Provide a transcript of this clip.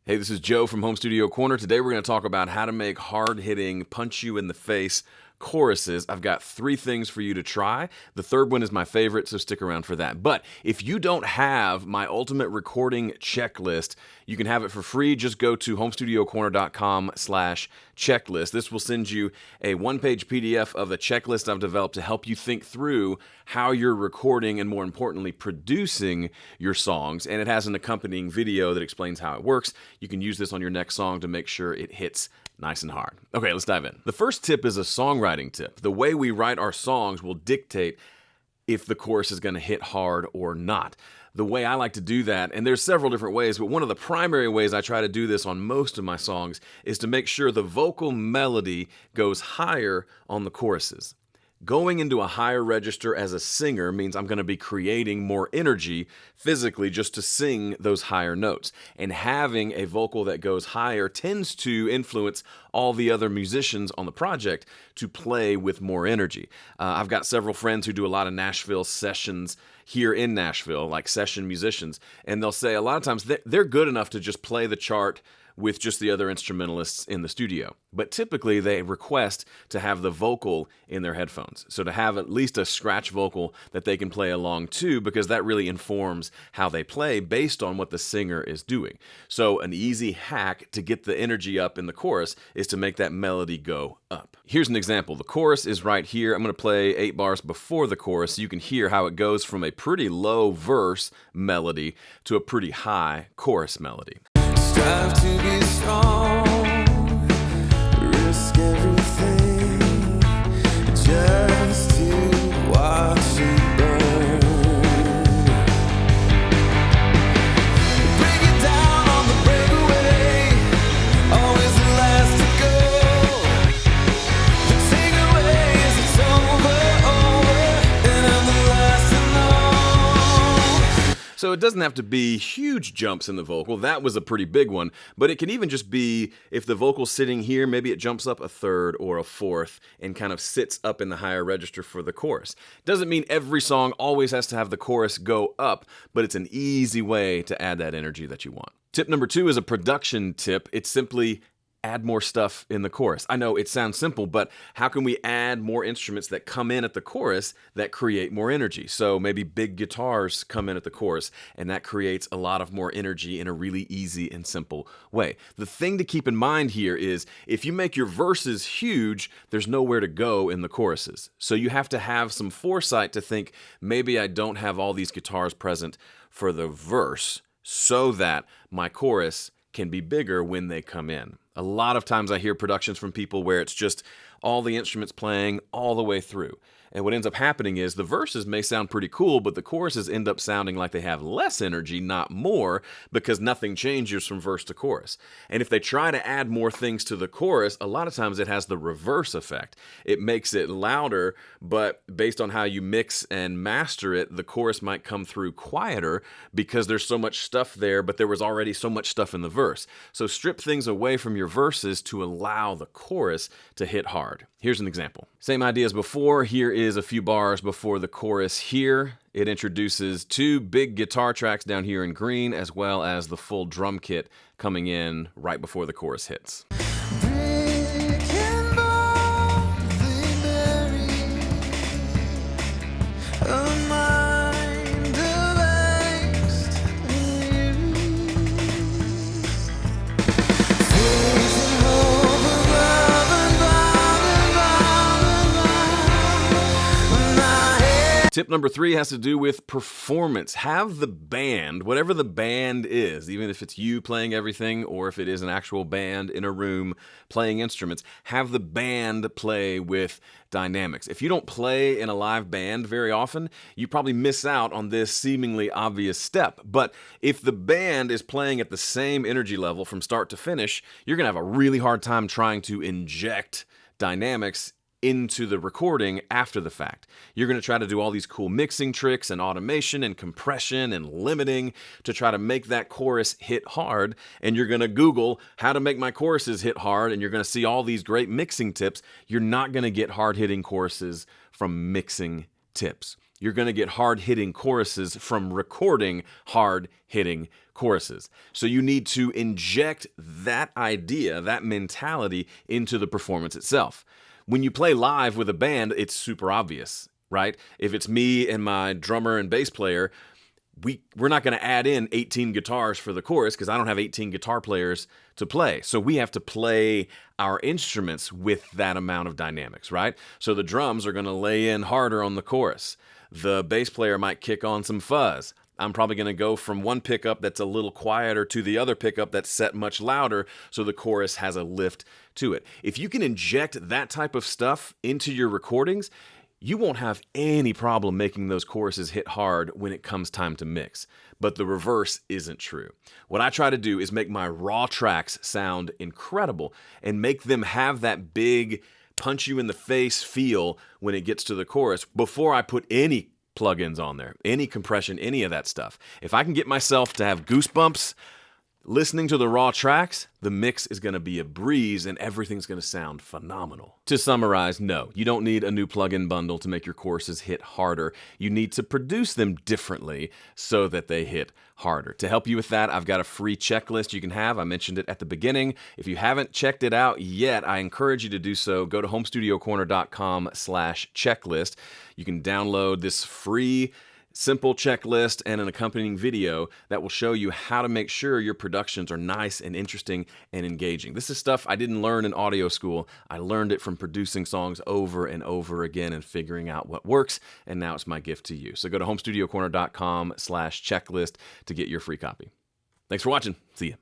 Hey, this is Joe from Home Studio Corner. Today we're going to talk about how to make hard-hitting, punch-you-in-the-face choruses. I've got 3 things for you to try. The third one is my favorite, so stick around for that. But if you don't have my ultimate recording checklist, you can have it for free. Just go to homestudiocorner.com/checklist. This will send you a 1-page PDF of a checklist I've developed to help you think through how you're recording and, more importantly, producing your songs. And it has an accompanying video that explains how it works. You can use this on your next song to make sure it hits nice and hard. Okay, let's dive in. The first tip is a songwriting tip. The way we write our songs will dictate if the chorus is going to hit hard or not. The way I like to do that, and there's several different ways, but one of the primary ways I try to do this on most of my songs is to make sure the vocal melody goes higher on the choruses. Going into a higher register as a singer means I'm going to be creating more energy physically just to sing those higher notes. And having a vocal that goes higher tends to influence all the other musicians on the project to play with more energy. I've got several friends who do a lot of Nashville sessions here in Nashville, like session musicians, and they'll say a lot of times they're good enough to just play the chart with just the other instrumentalists in the studio. But typically they request to have the vocal in their headphones. So to have at least a scratch vocal that they can play along to, because that really informs how they play based on what the singer is doing. So an easy hack to get the energy up in the chorus is to make that melody go up. Here's an example. The chorus is right here. I'm going to play 8 bars before the chorus so you can hear how it goes from a pretty low verse melody to a pretty high chorus melody. Strive to be strong, risk everything, just to watch it burn. Break it down on the breakaway, always the last to go. The takeaway is it's over, and I'm the last to know. So it doesn't have to be huge jumps in the vocal. That was a pretty big one. But it can even just be, if the vocal's sitting here, maybe it jumps up a third or a fourth and kind of sits up in the higher register for the chorus. Doesn't mean every song always has to have the chorus go up, but it's an easy way to add that energy that you want. Tip number 2 is a production tip. It's simply add more stuff in the chorus. I know it sounds simple, but how can we add more instruments that come in at the chorus that create more energy? So maybe big guitars come in at the chorus, and that creates a lot of more energy in a really easy and simple way. The thing to keep in mind here is if you make your verses huge, there's nowhere to go in the choruses. So you have to have some foresight to think, maybe I don't have all these guitars present for the verse so that my chorus can be bigger when they come in. A lot of times I hear productions from people where it's just all the instruments playing all the way through. And what ends up happening is the verses may sound pretty cool, but the choruses end up sounding like they have less energy, not more, because nothing changes from verse to chorus. And if they try to add more things to the chorus, a lot of times it has the reverse effect. It makes it louder, but based on how you mix and master it, the chorus might come through quieter because there's so much stuff there, but there was already so much stuff in the verse. So strip things away from your verses to allow the chorus to hit hard. Here's an example. Same idea as before. Here is a few bars before the chorus here. It introduces 2 big guitar tracks down here in green, as well as the full drum kit coming in right before the chorus hits. Brick and bones, they bury a mind of angst and use. Faith and hope of love and my head. Tip number 3 has to do with performance. Have the band, whatever the band is, even if it's you playing everything or if it is an actual band in a room playing instruments, have the band play with dynamics. If you don't play in a live band very often, you probably miss out on this seemingly obvious step. But if the band is playing at the same energy level from start to finish, you're going to have a really hard time trying to inject dynamics into the recording after the fact. You're going to try to do all these cool mixing tricks and automation and compression and limiting to try to make that chorus hit hard, and you're going to Google how to make my choruses hit hard, and you're going to see all these great mixing tips. You're not going to get hard-hitting choruses from mixing tips. you're going to get hard-hitting choruses from recording hard-hitting choruses. So you need to inject that idea, that mentality into the performance itself. When you play live with a band, it's super obvious, right? If it's me and my drummer and bass player, we're not going to add in 18 guitars for the chorus because I don't have 18 guitar players to play. So we have to play our instruments with that amount of dynamics, right? So the drums are going to lay in harder on the chorus. The bass player might kick on some fuzz. I'm probably going to go from one pickup that's a little quieter to the other pickup that's set much louder so the chorus has a lift to it. If you can inject that type of stuff into your recordings, you won't have any problem making those choruses hit hard when it comes time to mix. But the reverse isn't true. What I try to do is make my raw tracks sound incredible and make them have that big punch you in the face feel when it gets to the chorus before I put any plugins on there, any compression, any of that stuff. If I can get myself to have goosebumps listening to the raw tracks, the mix is going to be a breeze and everything's going to sound phenomenal. To summarize, no, you don't need a new plugin bundle to make your choruses hit harder. You need to produce them differently so that they hit harder. To help you with that, I've got a free checklist you can have. I mentioned it at the beginning. If you haven't checked it out yet, I encourage you to do so. Go to homestudiocorner.com/checklist. You can download this free simple checklist and an accompanying video that will show you how to make sure your productions are nice and interesting and engaging. This is stuff I didn't learn in audio school. I learned it from producing songs over and over again and figuring out what works, and now it's my gift to you. So go to homestudiocorner.com/checklist to get your free copy. Thanks for watching. See ya.